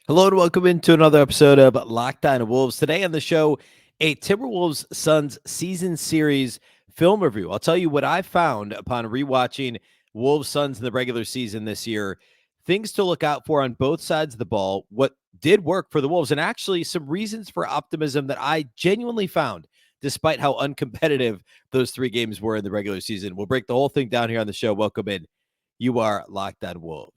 Hello and welcome into another episode of Locked On Wolves. Today on the show, a Timberwolves Suns season series film review. I'll tell you what I found upon rewatching Wolves Suns in the regular season this year. Things to look out for on both sides of the ball. What did work for the Wolves, and actually some reasons for optimism that I genuinely found, despite how uncompetitive those three games were in the regular season. We'll break the whole thing down here on the show. Welcome in. You are Locked On Wolves.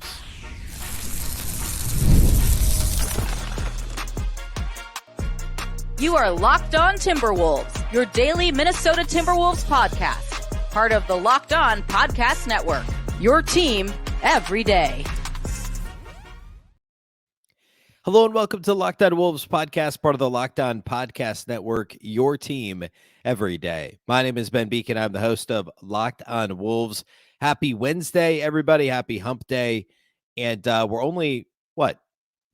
You are Locked On Timberwolves, your daily Minnesota Timberwolves podcast. Part of the Locked On Podcast Network, your team every day. Hello and welcome to Locked On Wolves podcast, part of the Locked On Podcast Network, your team every day. My name is Ben Beecken. I'm the host of Locked On Wolves. Happy Wednesday, everybody. Happy hump day. And we're only,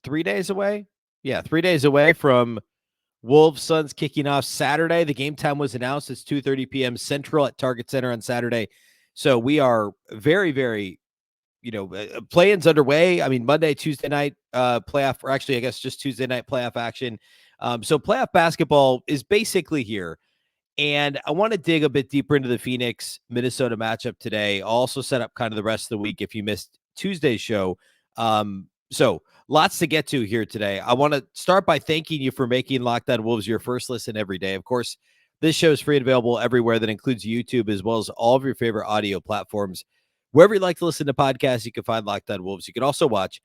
3 days away? Yeah, 3 days away from Wolves Suns kicking off Saturday. The game time was announced. It's 2:30 p.m. Central at Target Center on Saturday. So we are very, very, play-ins underway. I mean, Monday, Tuesday night playoff, or actually, I guess just Tuesday night playoff action. So playoff basketball is basically here. And I want to dig a bit deeper into the Phoenix-Minnesota matchup today. I'll also set up kind of the rest of the week if you missed Tuesday's show. So lots to get to here today. I want to start by thanking you for making Locked On Wolves your first listen every day. Of course, this show is free and available everywhere. That includes YouTube as well as all of your favorite audio platforms. Wherever you like to listen to podcasts, you can find Locked On Wolves. You can also watch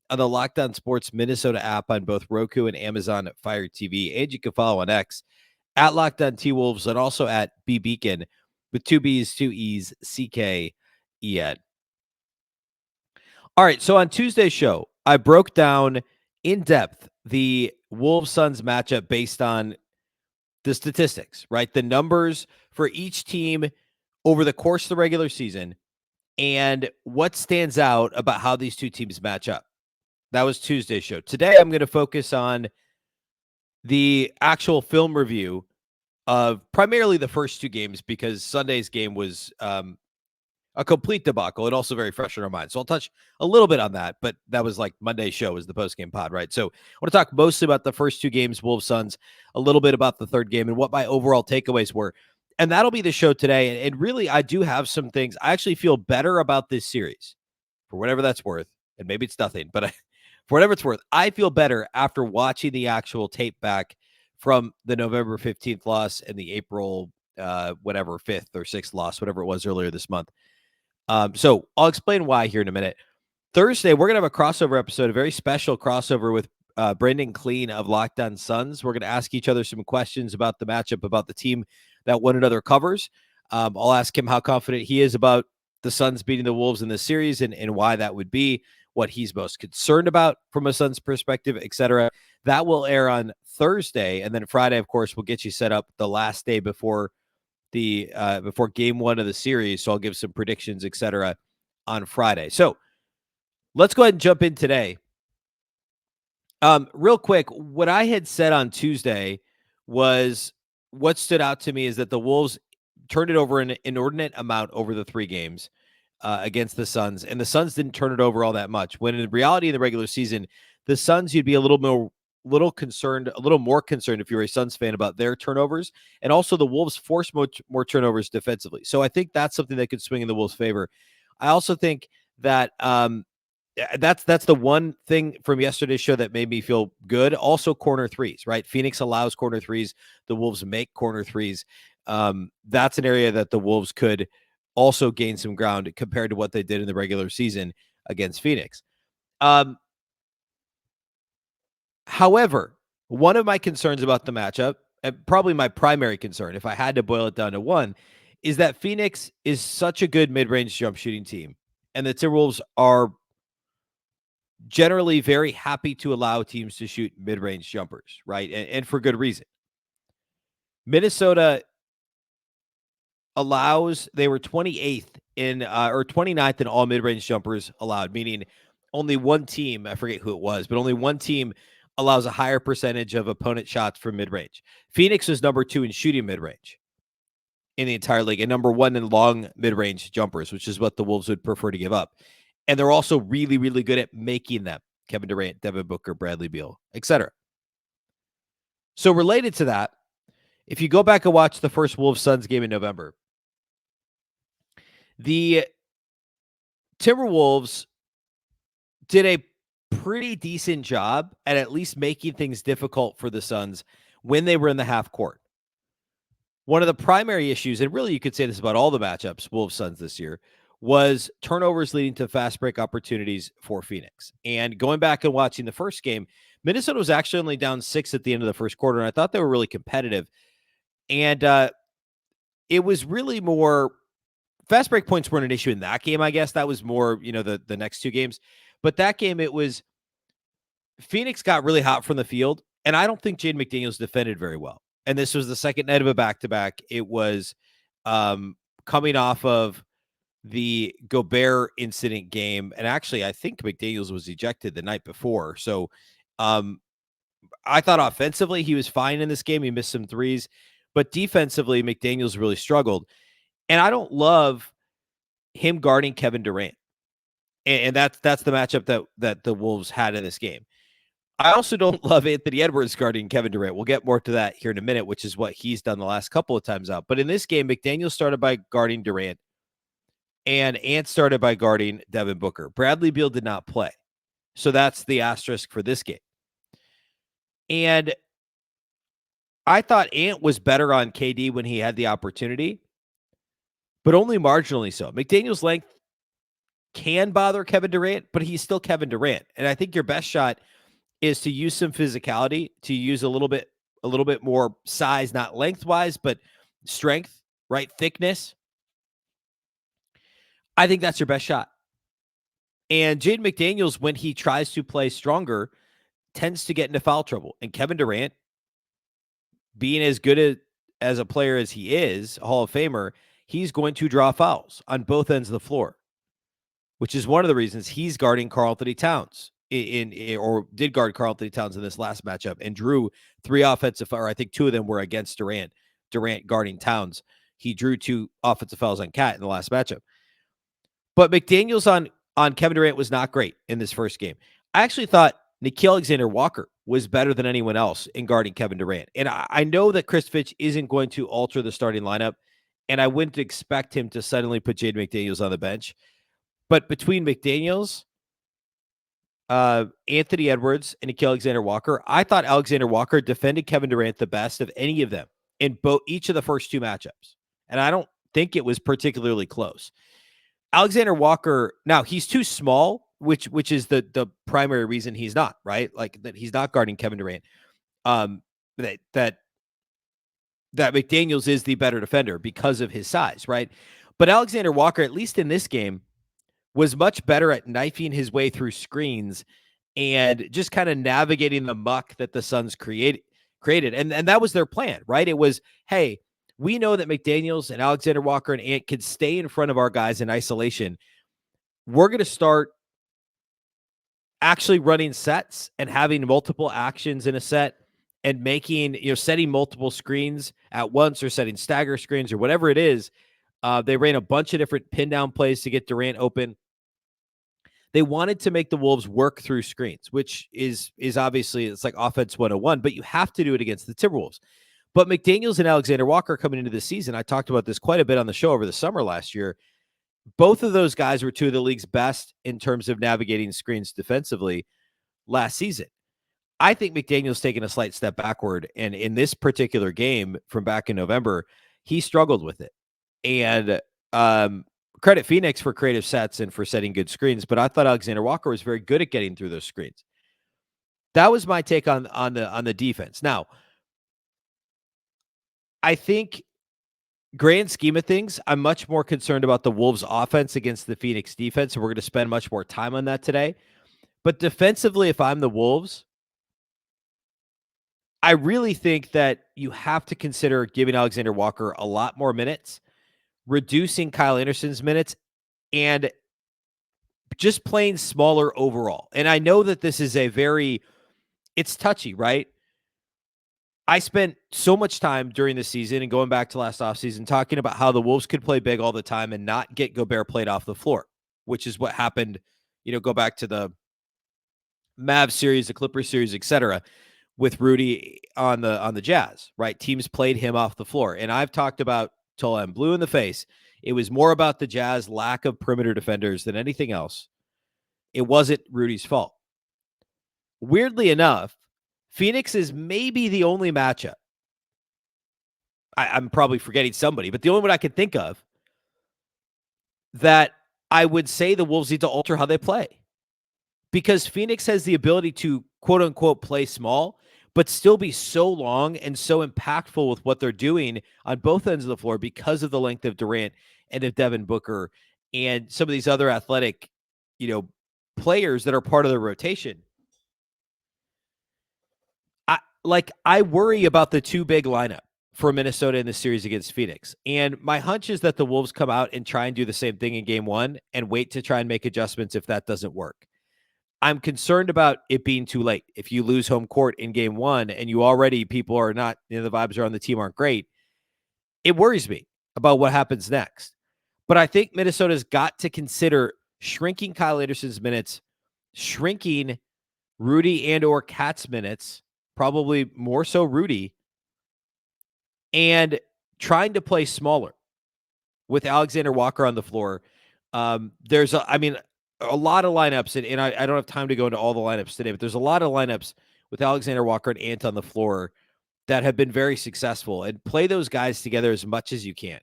on the Locked On Sports Minnesota app on both Roku and Amazon Fire TV. And you can follow on X at Locked On T-Wolves and also at Beecken with two B's, two E's, C-K-E-N. All right, so on Tuesday's show, I broke down in depth the Wolves-Suns matchup based on the statistics, right? The numbers for each team over the course of the regular season and what stands out about how these two teams match up. That was Tuesday's show. Today, I'm going to focus on the actual film review of primarily the first two games because Sunday's game was a complete debacle and also very fresh in our minds. So I'll touch a little bit on that, but that was like Monday's show was the post-game pod, right? So I want to talk mostly about the first two games, Wolves Suns, a little bit about the third game and what my overall takeaways were. And that'll be the show today. And really, I do have some things. I actually feel better about this series for whatever that's worth. And maybe it's nothing, but for whatever it's worth, I feel better after watching the actual tape back from the November 15th loss and the April, 5th or 6th loss, whatever it was earlier this month. So I'll explain why here in a minute. Thursday, we're going to have a crossover episode, a very special crossover with Brendan Clean of Locked On Suns. We're going to ask each other some questions about the matchup, about the team that one another covers. I'll ask him how confident he is about the Suns beating the Wolves in this series and why that would be, what he's most concerned about from a Suns perspective, etc. That will air on Thursday. And then Friday, of course, we'll get you set up the last day before before game one of the series. So I'll give some predictions, etc. on Friday. So let's go ahead and jump in today. Real quick, what I had said on Tuesday was what stood out to me is that the Wolves turned it over an inordinate amount over the three games against the Suns, and the Suns didn't turn it over all that much. When in reality, in the regular season, the Suns, you'd be a little more concerned if you're a Suns fan about their turnovers, and also the Wolves force more turnovers defensively. So I think that's something that could swing in the Wolves' favor. I also think that that's the one thing from yesterday's show that made me feel good. Also, corner threes, right? Phoenix allows corner threes. The Wolves make corner threes. That's an area that the Wolves could also gain some ground compared to what they did in the regular season against Phoenix. However, one of my concerns about the matchup, and probably my primary concern, if I had to boil it down to one, is that Phoenix is such a good mid-range jump shooting team, and the Timberwolves are generally very happy to allow teams to shoot mid-range jumpers, right? And for good reason. Minnesota they were 28th or 29th in all mid-range jumpers allowed, meaning only one team, I forget who it was, but only one team allows a higher percentage of opponent shots from mid-range. Phoenix was number 2 in shooting mid-range in the entire league and number 1 in long mid-range jumpers, which is what the Wolves would prefer to give up. And they're also really, really good at making them. Kevin Durant, Devin Booker, Bradley Beal, etc. So related to that, if you go back and watch the first Wolves-Suns game in November, the Timberwolves did a pretty decent job at least making things difficult for the Suns when they were in the half court. One of the primary issues, and really you could say this about all the matchups, Wolves-Suns this year, was turnovers leading to fast break opportunities for Phoenix. And going back and watching the first game, Minnesota was actually only down 6 at the end of the first quarter, and I thought they were really competitive. And it was really more fast break points weren't an issue in that game, I guess. That was more, the next two games. But that game, it was Phoenix got really hot from the field, and I don't think Jaden McDaniels defended very well. And this was the second night of a back-to-back. It was coming off of the Gobert incident game. And actually, I think McDaniels was ejected the night before. So I thought offensively he was fine in this game. He missed some threes. But defensively, McDaniels really struggled. And I don't love him guarding Kevin Durant. And that's the matchup that the Wolves had in this game. I also don't love Anthony Edwards guarding Kevin Durant. We'll get more to that here in a minute, which is what he's done the last couple of times out. But in this game, McDaniels started by guarding Durant, and Ant started by guarding Devin Booker. Bradley Beal did not play. So that's the asterisk for this game. And I thought Ant was better on KD when he had the opportunity, but only marginally so. McDaniels' length can bother Kevin Durant, but he's still Kevin Durant. And I think your best shot is to use some physicality, to use a little bit more size, not lengthwise, but strength, right? Thickness. I think that's your best shot. And Jaden McDaniels, when he tries to play stronger, tends to get into foul trouble. And Kevin Durant, being as good as a player as he is, a Hall of Famer, he's going to draw fouls on both ends of the floor, which is one of the reasons he's guarding Karl-Anthony Towns or did guard Karl-Anthony Towns in this last matchup and drew 3 offensive, or I think 2 of them were against Durant guarding Towns. He drew 2 offensive fouls on Cat in the last matchup. But McDaniels on Kevin Durant was not great in this first game. I actually thought Nickeil Alexander-Walker was better than anyone else in guarding Kevin Durant. And I know that Chris Fitch isn't going to alter the starting lineup, and I wouldn't expect him to suddenly put Jaden McDaniels on the bench. But between McDaniels, Anthony Edwards, and Nickeil Alexander-Walker, I thought Alexander-Walker defended Kevin Durant the best of any of them in each of the first 2 matchups. And I don't think it was particularly close. Alexander-Walker, now he's too small, which is the primary reason he's not, right? Like that he's not guarding Kevin Durant. That McDaniels is the better defender because of his size, right? But Alexander-Walker, at least in this game, was much better at knifing his way through screens and just kind of navigating the muck that the Suns created. And that was their plan, right? It was, hey, we know that McDaniels and Alexander-Walker and Ant could stay in front of our guys in isolation. We're going to start actually running sets and having multiple actions in a set and making, setting multiple screens at once or setting stagger screens or whatever it is. They ran a bunch of different pin down plays to get Durant open. They wanted to make the Wolves work through screens, which is obviously, it's like offense 101, but you have to do it against the Timberwolves. But McDaniels and Alexander-Walker coming into this season, I talked about this quite a bit on the show over the summer last year. Both of those guys were 2 of the league's best in terms of navigating screens defensively last season. I think McDaniels taking a slight step backward, and in this particular game from back in November, he struggled with it. And credit Phoenix for creative sets and for setting good screens, but I thought Alexander-Walker was very good at getting through those screens. That was my take on the defense. Now, I think grand scheme of things, I'm much more concerned about the Wolves offense against the Phoenix defense. And we're going to spend much more time on that today. But defensively, if I'm the Wolves, I really think that you have to consider giving Alexander-Walker a lot more minutes, reducing Kyle Anderson's minutes, and just playing smaller overall. And I know that this is it's touchy, right? I spent so much time during the season and going back to last offseason talking about how the Wolves could play big all the time and not get Gobert played off the floor, which is what happened. Go back to the Mavs series, the Clippers series, etc., with Rudy on the Jazz, right? Teams played him off the floor. And I've talked about till I'm blue in the face. It was more about the Jazz lack of perimeter defenders than anything else. It wasn't Rudy's fault. Weirdly enough, Phoenix is maybe the only matchup. I'm probably forgetting somebody, but the only one I can think of that I would say the Wolves need to alter how they play. Because Phoenix has the ability to quote unquote play small, but still be so long and so impactful with what they're doing on both ends of the floor because of the length of Durant and of Devin Booker and some of these other athletic, players that are part of the rotation. I worry about the two big lineup for Minnesota in the series against Phoenix. And my hunch is that the Wolves come out and try and do the same thing in game one and wait to try and make adjustments if that doesn't work. I'm concerned about it being too late. If you lose home court in game one and people are not, the vibes around the team aren't great, it worries me about what happens next. But I think Minnesota's got to consider shrinking Kyle Anderson's minutes, shrinking Rudy and or Cat's minutes, probably more so Rudy, and trying to play smaller with Alexander Walker on the floor. There's a lot of lineups, and I don't have time to go into all the lineups today, but there's a lot of lineups with Alexander Walker and Ant on the floor that have been very successful, and play those guys together as much as you can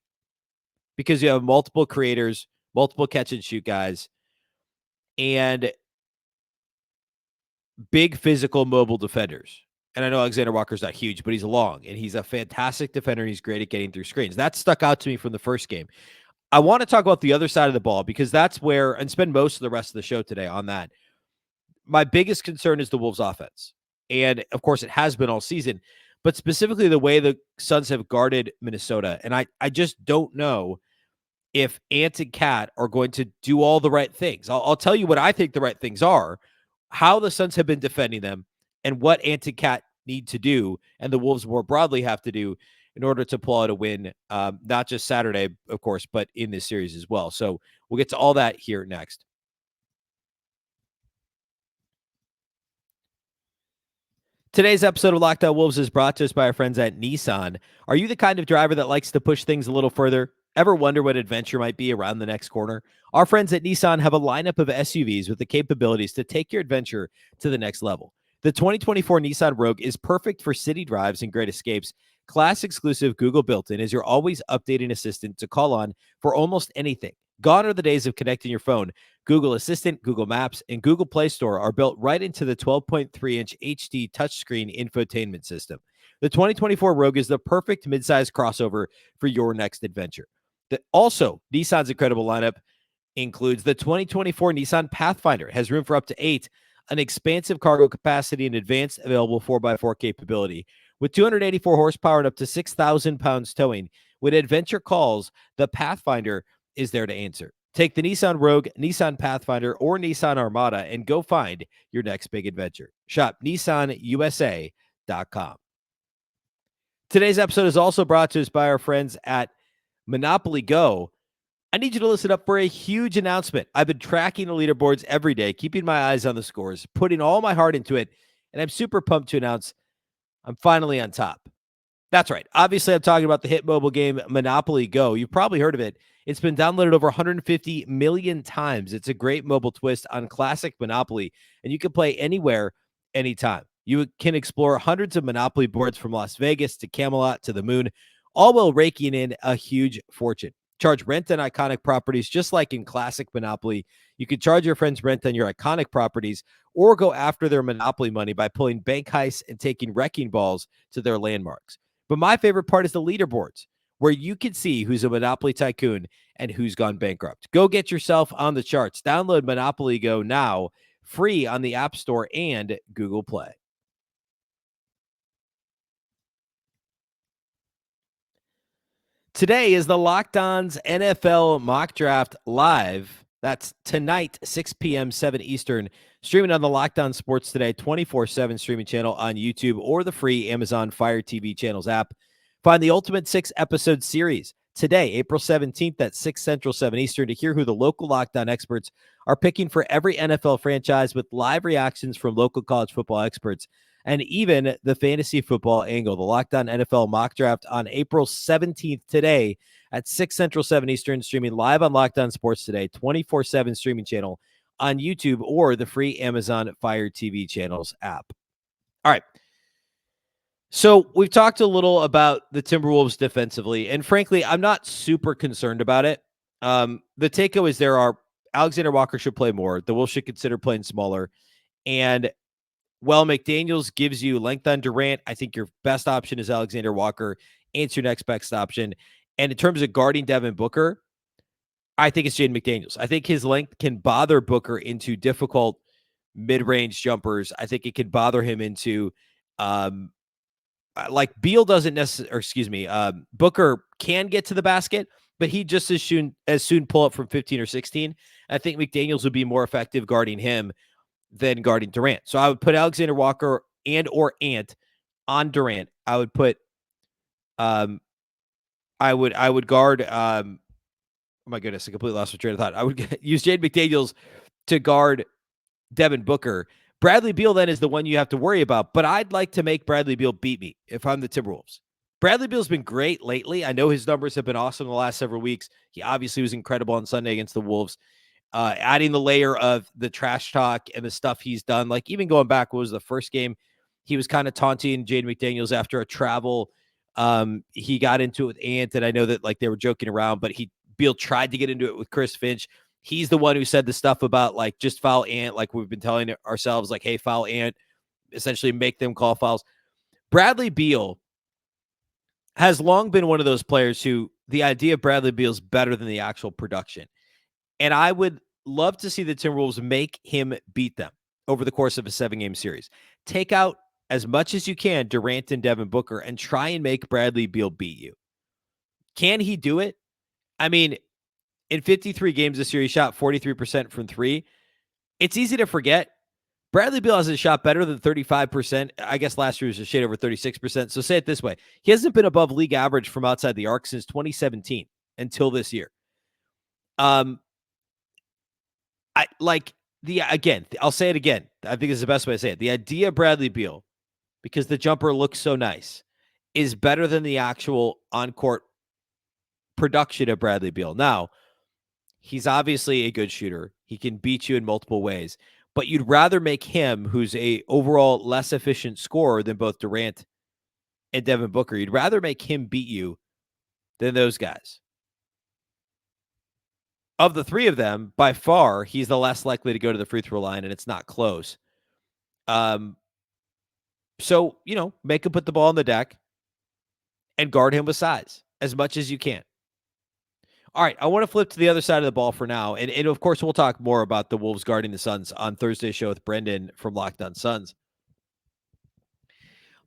because you have multiple creators, multiple catch and shoot guys, and big physical mobile defenders. And I know Alexander Walker's not huge, but he's long and he's a fantastic defender. And he's great at getting through screens. That stuck out to me from the first game. I want to talk about the other side of the ball because that's where, and spend most of the rest of the show today on that. My biggest concern is the Wolves offense. And of course it has been all season, but specifically the way the Suns have guarded Minnesota. And I just don't know if Ant and Cat are going to do all the right things. I'll tell you what I think the right things are, how the Suns have been defending them, and what Ant and Cat need to do, and the Wolves more broadly have to do in order to pull out a win, not just Saturday, of course, but in this series as well. So we'll get to all that here next. Today's episode of Locked On Wolves is brought to us by our friends at Nissan. Are you the kind of driver that likes to push things a little further? Ever wonder what adventure might be around the next corner? Our friends at Nissan have a lineup of SUVs with the capabilities to take your adventure to the next level. The 2024 Nissan Rogue is perfect for city drives and great escapes. Class-exclusive Google built-in is your always updating assistant to call on for almost anything. Gone are the days of connecting your phone. Google Assistant, Google Maps, and Google Play Store are built right into the 12.3-inch HD touchscreen infotainment system. The 2024 Rogue is the perfect midsize crossover for your next adventure. Also, Nissan's incredible lineup includes the 2024 Nissan Pathfinder. It has room for up to 8, an expansive cargo capacity, and advanced available 4x4 capability. With 284 horsepower and up to 6,000 pounds towing, when adventure calls, the Pathfinder is there to answer. Take the Nissan Rogue, Nissan Pathfinder, or Nissan Armada and go find your next big adventure. Shop NissanUSA.com. Today's episode is also brought to us by our friends at Monopoly Go. I need you to listen up for a huge announcement. I've been tracking the leaderboards every day, keeping my eyes on the scores, putting all my heart into it, and I'm super pumped to announce I'm finally on top. That's right. Obviously, I'm talking about the hit mobile game Monopoly Go. You've probably heard of it. It's been downloaded over 150 million times. It's a great mobile twist on classic Monopoly, and you can play anywhere, anytime. You can explore hundreds of Monopoly boards from Las Vegas to Camelot to the moon, all while raking in a huge fortune. Charge rent on iconic properties just like in classic Monopoly. You can charge your friends rent on your iconic properties or go after their Monopoly money by pulling bank heists and taking wrecking balls to their landmarks. But my favorite part is the leaderboards, where you can see who's a Monopoly tycoon and who's gone bankrupt. Go get yourself on the charts. Download Monopoly Go now, free on the App Store and Google Play. Today is the Locked On's NFL Mock Draft Live. That's tonight, 6 p.m., 7 Eastern, streaming on the Locked On Sports Today 24/7 streaming channel on YouTube or the free Amazon Fire TV channels app. Find the ultimate 6-episode series today, April 17th at 6 Central, 7 Eastern, to hear who the local Locked On experts are picking for every NFL franchise, with live reactions from local college football experts and even the fantasy football angle. The Locked On NFL mock draft on April 17th today at 6 Central, 7 Eastern, streaming live on Locked On Sports Today, 24/7 streaming channel on YouTube or the free Amazon Fire TV channels app. All right. So we've talked a little about the Timberwolves defensively, and frankly, I'm not super concerned about it. The takeaways there are Alexander Walker should play more. The Wolves should consider playing smaller. And while McDaniels gives you length on Durant, I think your best option is Alexander Walker. And it's your next best option. And in terms of guarding Devin Booker, I think it's Jaden McDaniels. I think his length can bother Booker into difficult mid-range jumpers. I think it can bother him into like Beal doesn't necessarily, or excuse me, Booker can get to the basket, but he just as soon pull up from 15 or 16. I think McDaniels would be more effective guarding him than guarding Durant. So I would put Alexander Walker and or Ant on Durant. I would put, I would guard, oh my goodness, I completely lost my train of thought. I would use Jaden McDaniels to guard Devin Booker. Bradley Beal then is the one you have to worry about, but I'd like to make Bradley Beal beat me if I'm the Timberwolves. Bradley Beal's been great lately. I know his numbers have been awesome the last several weeks. He obviously was incredible on Sunday against the Wolves. Adding the layer of the trash talk and the stuff he's done, like even going back, what was the first game? He was kind of taunting Jaden McDaniels after a travel. He got into it with Ant, and I know that like they were joking around, but Beal tried to get into it with Chris Finch. He's the one who said the stuff about like just foul Ant, like we've been telling ourselves, like, hey, foul Ant, essentially make them call fouls. Bradley Beal has long been one of those players who the idea of Bradley Beal is better than the actual production. And I would love to see the Timberwolves make him beat them over the course of a 7-game series. Take out as much as you can Durant and Devin Booker and try and make Bradley Beal beat you. Can he do it? I mean, in 53 games this year, he shot 43% from three. It's easy to forget. Bradley Beal hasn't shot better than 35%. I guess last year was a shade over 36%. So say it this way. He hasn't been above league average from outside the arc since 2017 until this year. I'll say it again. I think it's the best way to say it. The idea of Bradley Beal, because the jumper looks so nice, is better than the actual on-court production of Bradley Beal. Now, he's obviously a good shooter. He can beat you in multiple ways, but you'd rather make him, who's a overall less efficient scorer than both Durant and Devin Booker, you'd rather make him beat you than those guys. Of the three of them, by far, he's the less likely to go to the free throw line, and it's not close. So, make him put the ball on the deck and guard him with size as much as you can. All right, I want to flip to the other side of the ball for now. And of course, we'll talk more about the Wolves guarding the Suns on Thursday's show with Brendan from Locked On Suns.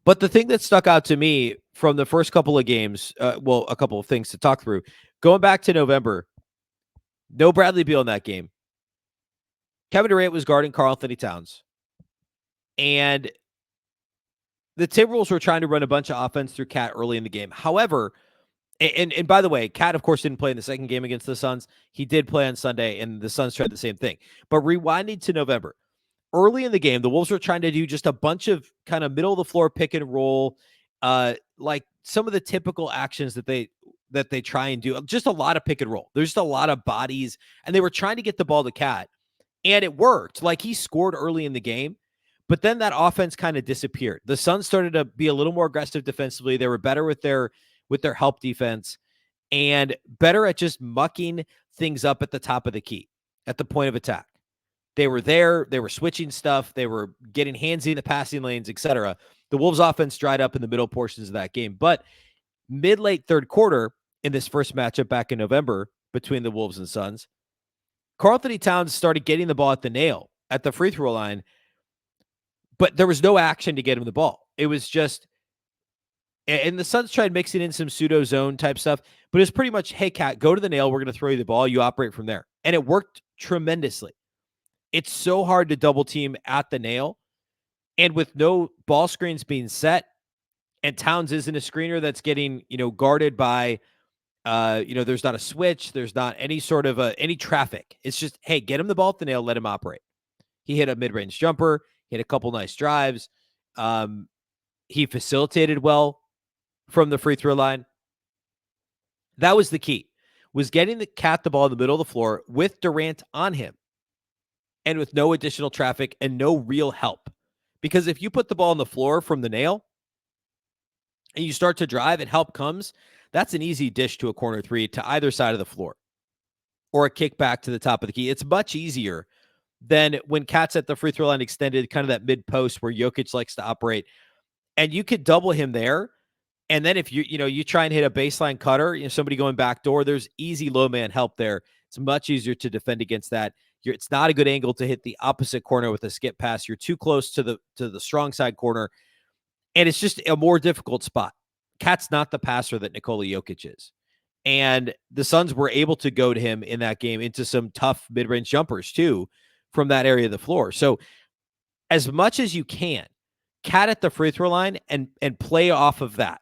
But the thing that stuck out to me from the first couple of games, a couple of things to talk through. Going back to November, no Bradley Beal in that game. Kevin Durant was guarding Karl-Anthony Towns. And the Timberwolves were trying to run a bunch of offense through Cat early in the game. However, and by the way, Cat, of course, didn't play in the second game against the Suns. He did play on Sunday, and the Suns tried the same thing. But rewinding to November, early in the game, the Wolves were trying to do just a bunch of kind of middle-of-the-floor pick and roll, like some of the typical actions that they try and do. Just a lot of pick and roll. There's just a lot of bodies, and they were trying to get the ball to Cat, and it worked. Like, he scored early in the game, but then that offense kind of disappeared. The Suns started to be a little more aggressive defensively. They were better with their help defense and better at just mucking things up at the top of the key, at the point of attack. They were there. They were switching stuff. They were getting handsy in the passing lanes, etc. The Wolves offense dried up in the middle portions of that game. But mid-late third quarter in this first matchup back in November between the Wolves and Suns, Karl-Anthony Towns started getting the ball at the nail at the free throw line, but there was no action to get him the ball. It was just, and the Suns tried mixing in some pseudo zone type stuff, but it's pretty much, hey, Cat, go to the nail. We're going to throw you the ball. You operate from there. And it worked tremendously. It's so hard to double team at the nail. And with no ball screens being set, and Towns isn't a screener that's getting, guarded by There's not a switch. There's not any sort of any traffic. It's just, hey, get him the ball at the nail, let him operate. He hit a mid-range jumper, hit a couple nice drives. He facilitated well from the free throw line. That was the key, was getting the Cat the ball in the middle of the floor with Durant on him and with no additional traffic and no real help. Because if you put the ball on the floor from the nail and you start to drive and help comes, that's an easy dish to a corner three to either side of the floor or a kick back to the top of the key. It's much easier than when Cat's at the free throw line extended, kind of that mid post where Jokic likes to operate. And you could double him there. And then if you try and hit a baseline cutter, somebody going back door, there's easy low man help there. It's much easier to defend against that. It's not a good angle to hit the opposite corner with a skip pass. You're too close to the strong side corner. And it's just a more difficult spot. Cat's not the passer that Nikola Jokic is. And the Suns were able to go to him in that game into some tough mid-range jumpers too from that area of the floor. So as much as you can, Cat at the free throw line and play off of that.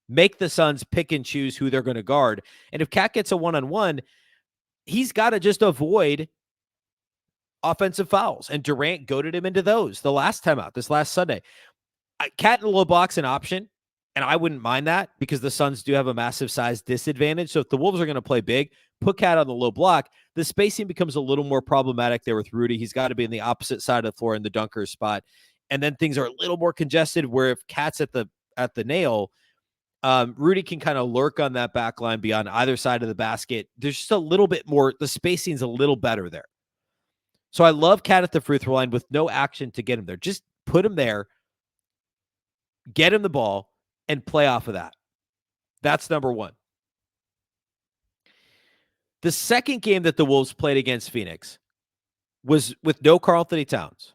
Make the Suns pick and choose who they're going to guard. And if Cat gets a one-on-one, he's got to just avoid offensive fouls. And Durant goaded him into those the last time out, this last Sunday. Cat in the low block's an option, and I wouldn't mind that because the Suns do have a massive size disadvantage. So if the Wolves are going to play big, put Cat on the low block. The spacing becomes a little more problematic there with Rudy. He's got to be in the opposite side of the floor in the dunker spot. And then things are a little more congested where if Cat's at the nail, Rudy can kind of lurk on that back line beyond either side of the basket. There's just a little bit more. The spacing's a little better there. So I love Cat at the free throw line with no action to get him there. Just put him there, get him the ball, and play off of that. That's number one. The second game that the Wolves played against Phoenix was with no Karl-Anthony Towns.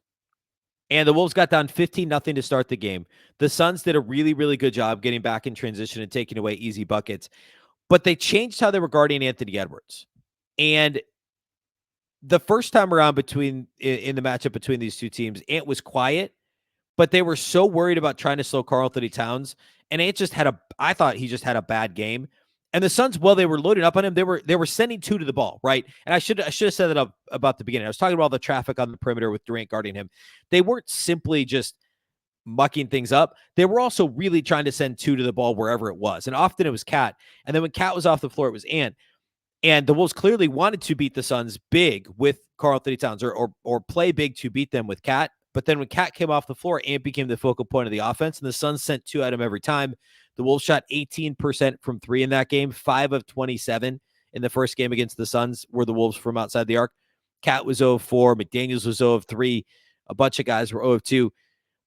And the Wolves got down 15-0 to start the game. The Suns did a really, really good job getting back in transition and taking away easy buckets. But they changed how they were guarding Anthony Edwards. And the first time around in the matchup between these two teams, Ant was quiet, but they were so worried about trying to slow Karl-Anthony Towns. And Ant I thought he just had a bad game. And the Suns, while they were loading up on him, they were sending two to the ball, right? And I should have said that up about the beginning. I was talking about all the traffic on the perimeter with Durant guarding him. They weren't simply just mucking things up. They were also really trying to send two to the ball wherever it was. And often it was Cat. And then when Cat was off the floor, it was Ant. And the Wolves clearly wanted to beat the Suns big with Karl-Anthony Towns or play big to beat them with Cat. But then when Cat came off the floor, Ant became the focal point of the offense, and the Suns sent two at him every time. The Wolves shot 18% from three in that game, 5 of 27 in the first game against the Suns were the Wolves from outside the arc. Cat was 0 of 4, McDaniels was 0 of 3, a bunch of guys were 0 of 2.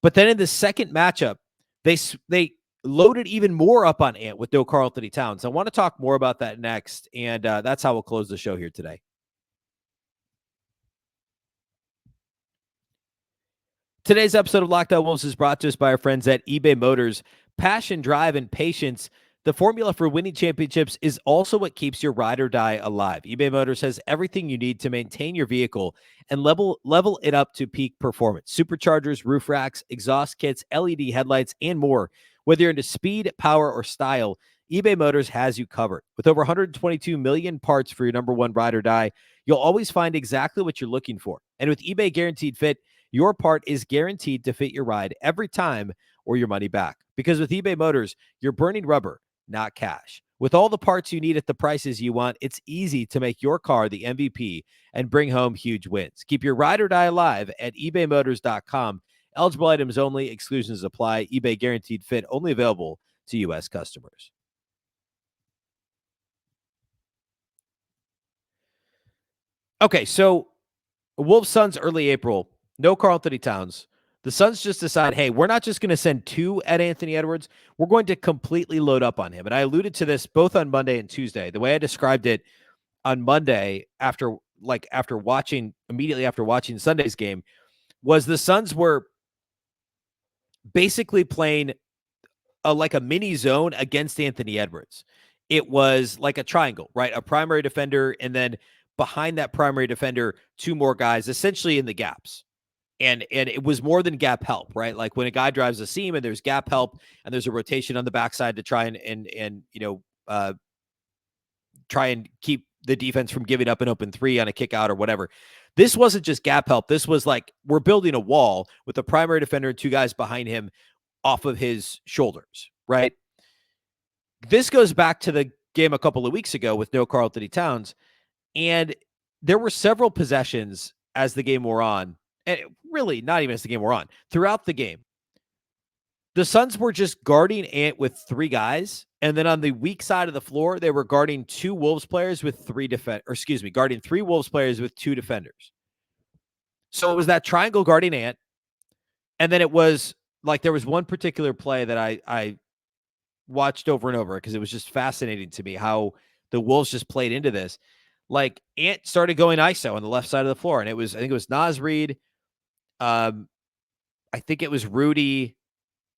But then in the second matchup, they loaded even more up on Ant with no Karl-Anthony Towns. I want to talk more about that next, and that's how we'll close the show here today. Today's episode of Locked On Wolves is brought to us by our friends at eBay Motors. Passion, drive, and patience. The formula for winning championships is also what keeps your ride or die alive. eBay Motors has everything you need to maintain your vehicle and level it up to peak performance. Superchargers, roof racks, exhaust kits, LED headlights, and more. Whether you're into speed, power, or style, eBay Motors has you covered. With over 122 million parts for your number one ride or die, you'll always find exactly what you're looking for. And with eBay Guaranteed Fit, your part is guaranteed to fit your ride every time or your money back. Because with eBay Motors, you're burning rubber, not cash. With all the parts you need at the prices you want, it's easy to make your car the MVP and bring home huge wins. Keep your ride or die alive at ebaymotors.com. Eligible items only. Exclusions apply. eBay Guaranteed Fit only available to U.S. customers. Okay, so Wolves Suns early April. No Karl-Anthony Towns. The Suns just decide, hey, we're not just going to send two at Anthony Edwards. We're going to completely load up on him. And I alluded to this both on Monday and Tuesday. The way I described it on Monday immediately after watching Sunday's game was the Suns were basically playing like a mini zone against Anthony Edwards. It was like a triangle, right? A primary defender, and then behind that primary defender, two more guys essentially in the gaps. And it was more than gap help, right? Like when a guy drives a seam and there's gap help and there's a rotation on the backside to try and try and keep the defense from giving up an open three on a kick out or whatever. This wasn't just gap help. This was like, we're building a wall with a primary defender and two guys behind him off of his shoulders, right? This goes back to the game a couple of weeks ago with no Karl-Anthony Towns. And there were several possessions as the game wore on, and really not even as the game wore on, throughout the game. The Suns were just guarding Ant with three guys. And then on the weak side of the floor, they were guarding two Wolves players with guarding three Wolves players with two defenders. So it was that triangle guarding Ant. And then it was like, there was one particular play that I watched over and over because it was just fascinating to me how the Wolves just played into this. Like, Ant started going ISO on the left side of the floor. And I think it was Nas Reid. I think it was Rudy.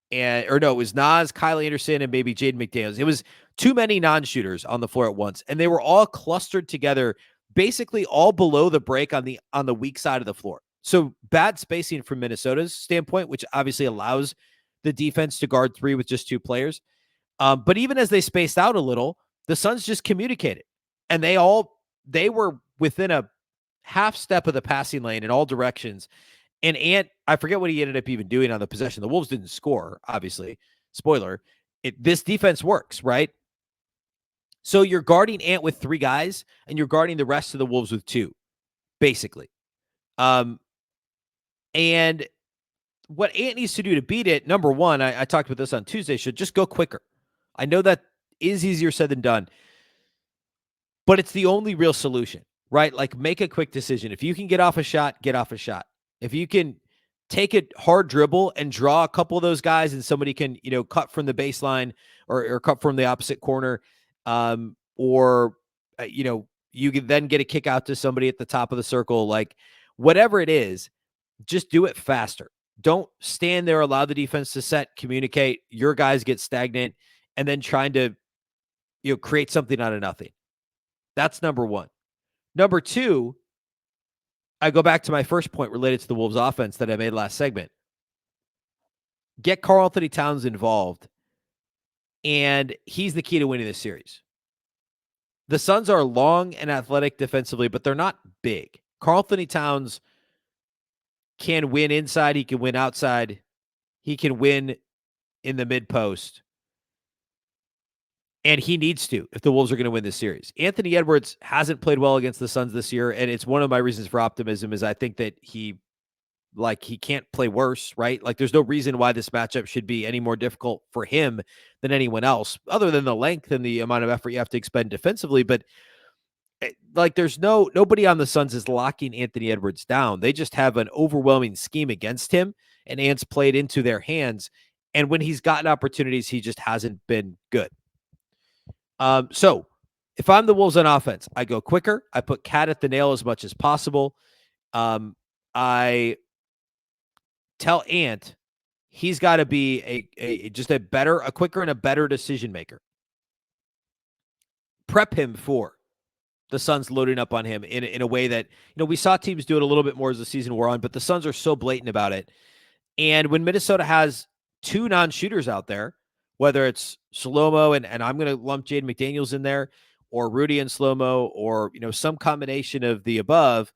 It was Nas, Kyle Anderson, and maybe Jaden McDaniels. It was too many non-shooters on the floor at once, and they were all clustered together, basically all below the break on the weak side of the floor. So bad spacing from Minnesota's standpoint, which obviously allows the defense to guard three with just two players. But even as they spaced out a little, the Suns just communicated, and they were within a half step of the passing lane in all directions. And Ant, I forget what he ended up even doing on the possession. The Wolves didn't score, obviously. Spoiler. This defense works, right? So you're guarding Ant with three guys, and you're guarding the rest of the Wolves with two, basically. And what Ant needs to do to beat it, number one, I talked about this on Tuesday, should just go quicker. I know that is easier said than done, but it's the only real solution, right? Like, make a quick decision. If you can get off a shot, get off a shot. If you can take a hard dribble and draw a couple of those guys and somebody can, cut from the baseline or cut from the opposite corner, you can then get a kick out to somebody at the top of the circle, like whatever it is, just do it faster. Don't stand there, allow the defense to set, communicate, your guys get stagnant, and then trying to, create something out of nothing. That's number one. Number two, I go back to my first point related to the Wolves offense that I made last segment. Get Karl-Anthony Towns involved, and he's the key to winning this series. The Suns are long and athletic defensively, but they're not big. Karl-Anthony Towns can win inside. He can win outside. He can win in the mid-post. And he needs to if the Wolves are going to win this series. Anthony Edwards hasn't played well against the Suns this year, and it's one of my reasons for optimism is I think that he can't play worse, right? Like, there's no reason why this matchup should be any more difficult for him than anyone else, other than the length and the amount of effort you have to expend defensively. But there's nobody on the Suns is locking Anthony Edwards down. They just have an overwhelming scheme against him, and Ant's played into their hands. And when he's gotten opportunities, he just hasn't been good. So if I'm the Wolves on offense, I go quicker. I put Cat at the nail as much as possible. I tell Ant he's got to be a quicker and a better decision maker. Prep him for the Suns loading up on him in a way that, we saw teams do it a little bit more as the season wore on, but the Suns are so blatant about it. And when Minnesota has two non-shooters out there, whether it's slow-mo and I'm going to lump Jaden McDaniels in there, or Rudy and slow-mo, or, some combination of the above,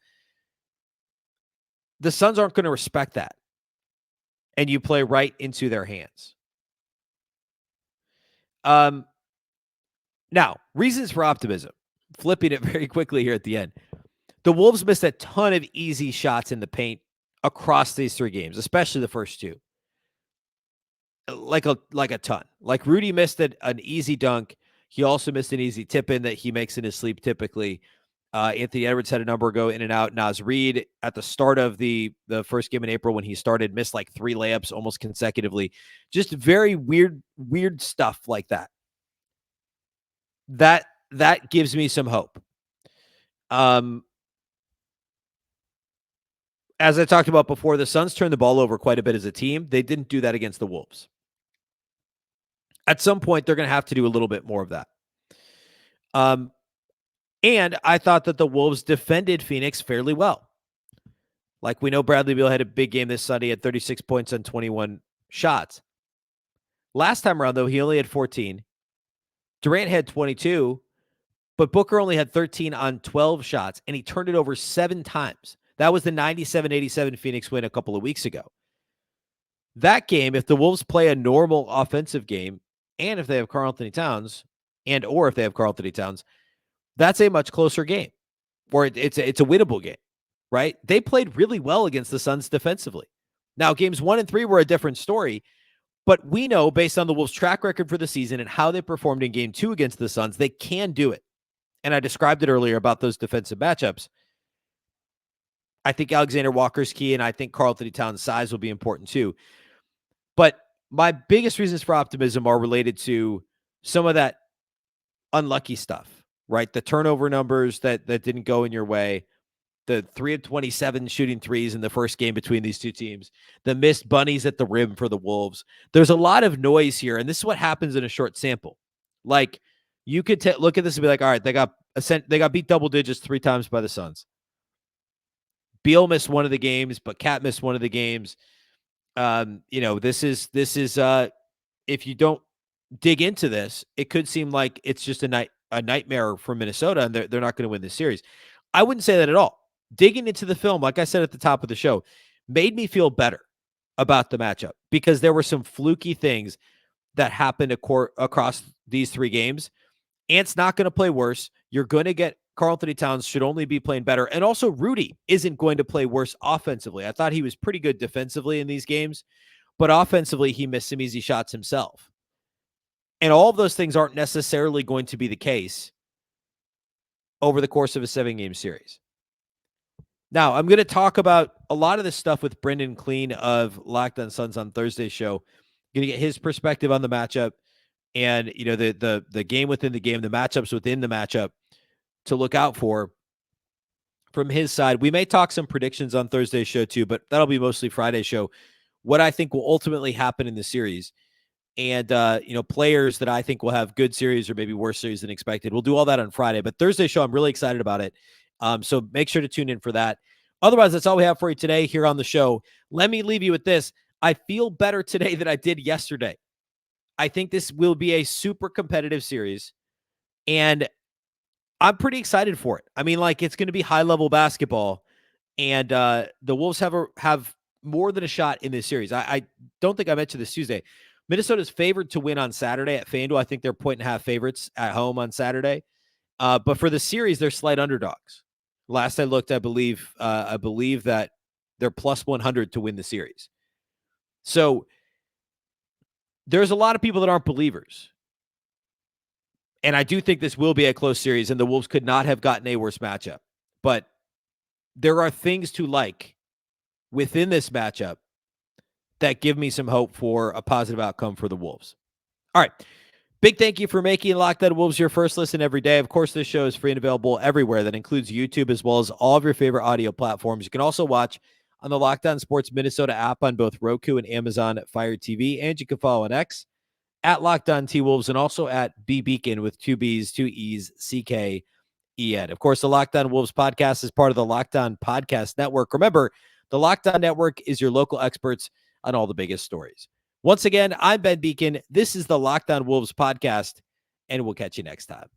the Suns aren't going to respect that. And you play right into their hands. Now, reasons for optimism. Flipping it very quickly here at the end. The Wolves missed a ton of easy shots in the paint across these three games, especially the first two. Like a ton. Like, Rudy missed an easy dunk. He also missed an easy tip in that he makes in his sleep typically. Anthony Edwards had a number go in and out. Nas Reid at the start of the first game in April when he started missed like three layups almost consecutively. Just very weird stuff like that. That gives me some hope. As I talked about before, the Suns turned the ball over quite a bit as a team. They didn't do that against the Wolves. At some point, they're going to have to do a little bit more of that. And I thought that the Wolves defended Phoenix fairly well. Like, we know Bradley Beal had a big game this Sunday at 36 points on 21 shots. Last time around, though, he only had 14. Durant had 22, but Booker only had 13 on 12 shots, and he turned it over 7 times. That was the 97-87 Phoenix win a couple of weeks ago. That game, if the Wolves play a normal offensive game, and if they have Karl-Anthony Towns, that's a much closer game, or it's a winnable game, right? They played really well against the Suns defensively. Now, games 1 and 3 were a different story, but we know based on the Wolves' track record for the season and how they performed in game 2 against the Suns, they can do it. And I described it earlier about those defensive matchups. I think Alexander Walker's key, and I think Karl-Anthony Towns' size will be important too. But my biggest reasons for optimism are related to some of that unlucky stuff, right? The turnover numbers that didn't go in your way, the 3 of 27 shooting threes in the first game between these two teams, the missed bunnies at the rim for the Wolves. There's a lot of noise here, and this is what happens in a short sample. Like, you could look at this and be like, all right, they got beat double digits 3 times by the Suns. Beal missed one of the games, but Cat missed one of the games. This is if you don't dig into this, it could seem like it's just a nightmare for Minnesota, and they're not going to win this series. I wouldn't say that at all. Digging into the film, like I said at the top of the show, made me feel better about the matchup because there were some fluky things that happened across these 3 games. Ant's not going to play worse. You're going to get Karl-Anthony Towns should only be playing better. And also Rudy isn't going to play worse offensively. I thought he was pretty good defensively in these games, but offensively he missed some easy shots himself. And all of those things aren't necessarily going to be the case over the course of a 7-game series. Now, I'm going to talk about a lot of this stuff with Brendan Clean of Locked On Suns on Thursday's show. I'm going to get his perspective on the matchup and, the game within the game, the matchups within the matchup to look out for from his side. We may talk some predictions on Thursday's show too, but that'll be mostly Friday's show. What I think will ultimately happen in the series and, players that I think will have good series or maybe worse series than expected. We'll do all that on Friday, but Thursday's show, I'm really excited about it. So make sure to tune in for that. Otherwise, that's all we have for you today here on the show. Let me leave you with this. I feel better today than I did yesterday. I think this will be a super competitive series, and I'm pretty excited for it. I mean, it's going to be high-level basketball, and the Wolves have more than a shot in this series. I don't think I mentioned this Tuesday. Minnesota's favored to win on Saturday at FanDuel. I think they're 1.5 favorites at home on Saturday. But for the series, they're slight underdogs. Last I looked, I believe that they're plus 100 to win the series. So there's a lot of people that aren't believers. And I do think this will be a close series, and the Wolves could not have gotten a worse matchup. But there are things to like within this matchup that give me some hope for a positive outcome for the Wolves. All right. Big thank you for making Locked On Wolves your first listen every day. Of course, this show is free and available everywhere. That includes YouTube as well as all of your favorite audio platforms. You can also watch on the Locked On Sports Minnesota app on both Roku and Amazon Fire TV. And you can follow on X at Locked On T-Wolves and also at Beecken with 2 B's, 2 E's, C-K-E-N. Of course, the Locked On Wolves podcast is part of the Locked On Podcast Network. Remember, the Locked On Network is your local experts on all the biggest stories. Once again, I'm Ben Beecken. This is the Locked On Wolves podcast, and we'll catch you next time.